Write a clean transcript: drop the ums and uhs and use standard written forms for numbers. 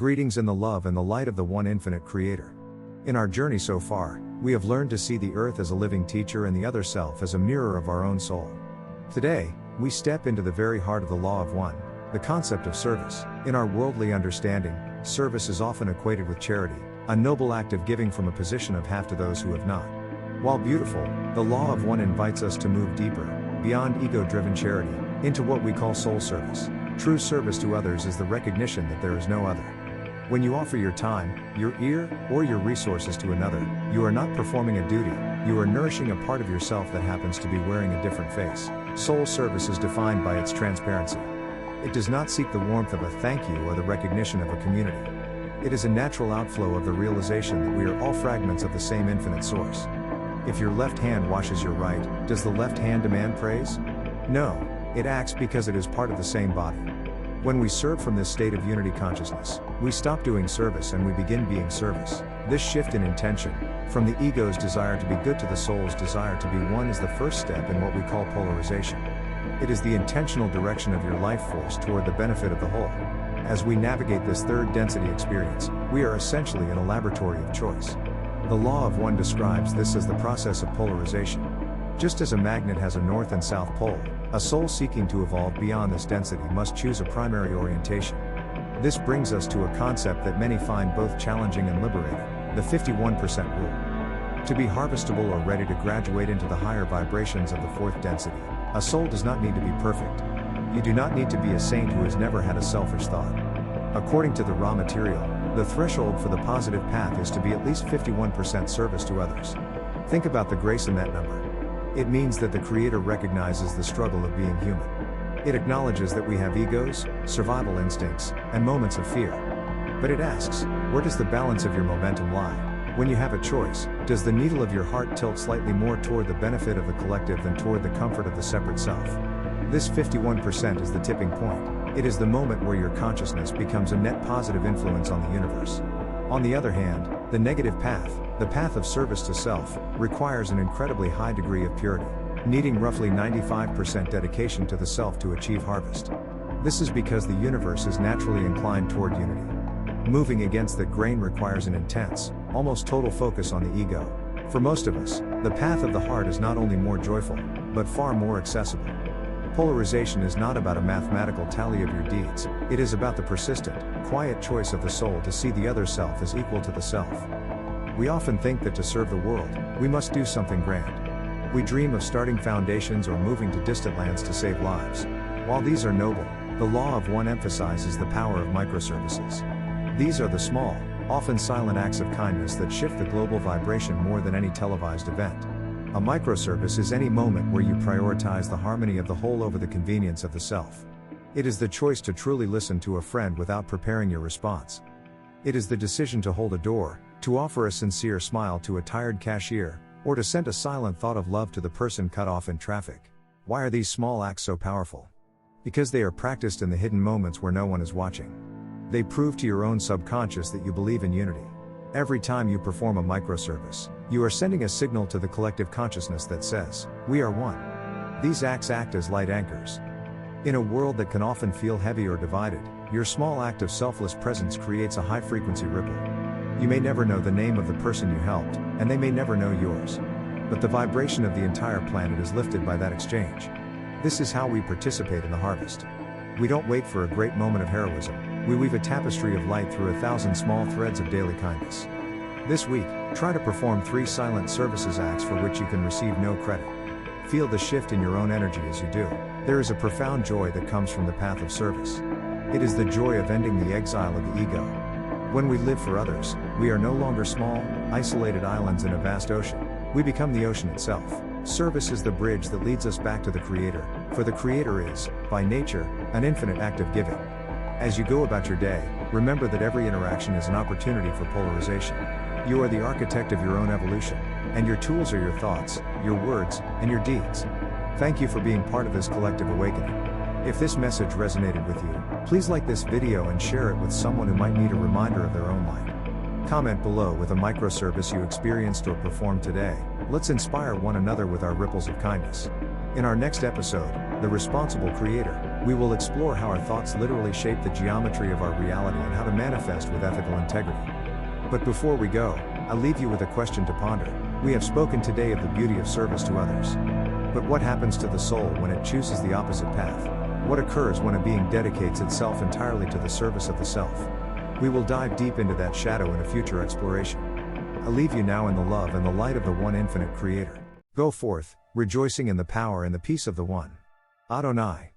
Greetings in the love and the light of the one infinite Creator. In our journey so far, we have learned to see the earth as a living teacher and the other self as a mirror of our own soul. Today, we step into the very heart of the law of one, the concept of service. In our worldly understanding, service is often equated with charity, a noble act of giving from a position of have to those who have not. While beautiful, the law of one invites us to move deeper, beyond ego-driven charity, into what we call soul service. True service to others is the recognition that there is no other. When you offer your time, your ear, or your resources to another, you are not performing a duty, you are nourishing a part of yourself that happens to be wearing a different face. Soul service is defined by its transparency. It does not seek the warmth of a thank you or the recognition of a community. It is a natural outflow of the realization that we are all fragments of the same infinite source. If your left hand washes your right, does the left hand demand praise? No, it acts because it is part of the same body. When we serve from this state of unity consciousness, we stop doing service and we begin being service. This shift in intention, from the ego's desire to be good to the soul's desire to be one, is the first step in what we call polarization. It is the intentional direction of your life force toward the benefit of the whole. As we navigate this third density experience, we are essentially in a laboratory of choice. The law of one describes this as the process of polarization. Just as a magnet has a north and south pole, a soul seeking to evolve beyond this density must choose a primary orientation. This brings us to a concept that many find both challenging and liberating, the 51% rule. To be harvestable or ready to graduate into the higher vibrations of the fourth density, a soul does not need to be perfect. You do not need to be a saint who has never had a selfish thought. According to the raw material, the threshold for the positive path is to be at least 51% service to others. Think about the grace in that number. It means that the Creator recognizes the struggle of being human. It acknowledges that we have egos, survival instincts, and moments of fear. But it asks, where does the balance of your momentum lie? When you have a choice, does the needle of your heart tilt slightly more toward the benefit of the collective than toward the comfort of the separate self? This 51% is the tipping point. It is the moment where your consciousness becomes a net positive influence on the universe. On the other hand, the negative path, the path of service to self, requires an incredibly high degree of purity, needing roughly 95% dedication to the self to achieve harvest. This is because the universe is naturally inclined toward unity. Moving against that grain requires an intense, almost total focus on the ego. For most of us, the path of the heart is not only more joyful, but far more accessible. Polarization is not about a mathematical tally of your deeds, it is about the persistent, quiet choice of the soul to see the other self as equal to the self. We often think that to serve the world, we must do something grand. We dream of starting foundations or moving to distant lands to save lives. While these are noble, the law of one emphasizes the power of microservices. These are the small, often silent acts of kindness that shift the global vibration more than any televised event. A microservice is any moment where you prioritize the harmony of the whole over the convenience of the self. It is the choice to truly listen to a friend without preparing your response. It is the decision to hold a door, to offer a sincere smile to a tired cashier, or to send a silent thought of love to the person cut off in traffic. Why are these small acts so powerful? Because they are practiced in the hidden moments where no one is watching. They prove to your own subconscious that you believe in unity. Every time you perform a microservice, you are sending a signal to the collective consciousness that says, we are one. These acts act as light anchors. In a world that can often feel heavy or divided, your small act of selfless presence creates a high-frequency ripple. You may never know the name of the person you helped, and they may never know yours. But the vibration of the entire planet is lifted by that exchange. This is how we participate in the harvest. We don't wait for a great moment of heroism, we weave a tapestry of light through 1,000 small threads of daily kindness. This week, try to perform 3 silent services acts for which you can receive no credit. Feel the shift in your own energy as you do. There is a profound joy that comes from the path of service. It is the joy of ending the exile of the ego. When we live for others, we are no longer small, isolated islands in a vast ocean. We become the ocean itself. Service is the bridge that leads us back to the Creator, for the Creator is, by nature, an infinite act of giving. As you go about your day, remember that every interaction is an opportunity for polarization. You are the architect of your own evolution, and your tools are your thoughts, your words, and your deeds. Thank you for being part of this collective awakening. If this message resonated with you, please like this video and share it with someone who might need a reminder of their own light. Comment below with a microservice you experienced or performed today. Let's inspire one another with our ripples of kindness. In our next episode, The Responsible Creator. We will explore how our thoughts literally shape the geometry of our reality and how to manifest with ethical integrity. But before we go, I leave you with a question to ponder. We have spoken today of the beauty of service to others. But what happens to the soul when it chooses the opposite path? What occurs when a being dedicates itself entirely to the service of the self? We will dive deep into that shadow in a future exploration. I leave you now in the love and the light of the one infinite Creator. Go forth, rejoicing in the power and the peace of the One. Adonai.